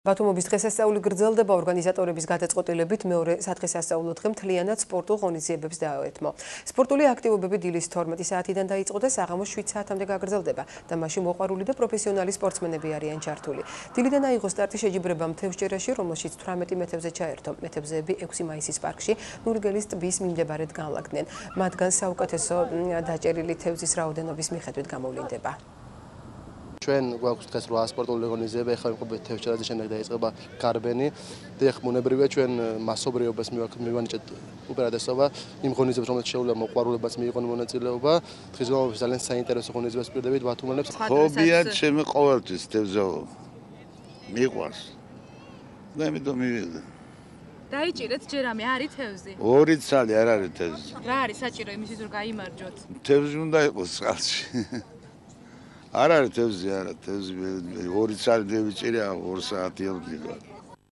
ბათუმობის დღესასწაული გრძელდება ორგანიზატორების გადაწყვეტილებით მეორე სათხესასწაულო დღე მთლიანად სპორტულ ღონისძიებებს დააეთმო. სპორტული აქტივობები დილის 12 საათიდან დაიწყო და საღამოს 7 საათამდე გაგრძელდება და მასში მოყვარული და პროფესიონალი სპორტსმენები არიან ჩართული. დილიდან აიღო სტარტი შეჯიბრებამ თევზჭერაში, რომელშიც 18 მეთევზე ჩაერთო. მეთევზეები 6 მაისის პარკში ნურგელის ტბის მიმდებარედ განლაგდნენ. მათგან საუკეთესო დაჭერილი თევზის რაოდენობის მიხედვით გამოვლინდება. ჩვენ გვაქვს დღეს 8 სპორტული ღონისძიება, ახლა ვიმყოფებით თევზჭერაზე, შემდეგ დაიწყება გარბენი. დიახ, ბუნებრივია ჩვენ მასობრიობას მივანიჭეთ უპირატესობა იმ ღონისძიებებს, რომელსაც შეუძლია მოყვარულებაც მიიღონ მონაწილეობა. დღის განმავლობაში ძალიან საინტერესო ღონისძიებას ვპირდებით ბათუმელებს. ჰობია ჩემი ყოველთვის თევზაობა. მიყვარს. და ამიტომ მივიღე. დაიჭირეთ ჯერამე არის თევზი? 2 წელი არ არის თევზი. რა არის საჭირო იმისთვის რომ გაიმარჯვოთ? თევზი უნდა იყოს წყალში. არ არის თევზი, არა, თევზი 2 წელი დავიჭირე, 2 საათი ავდგა.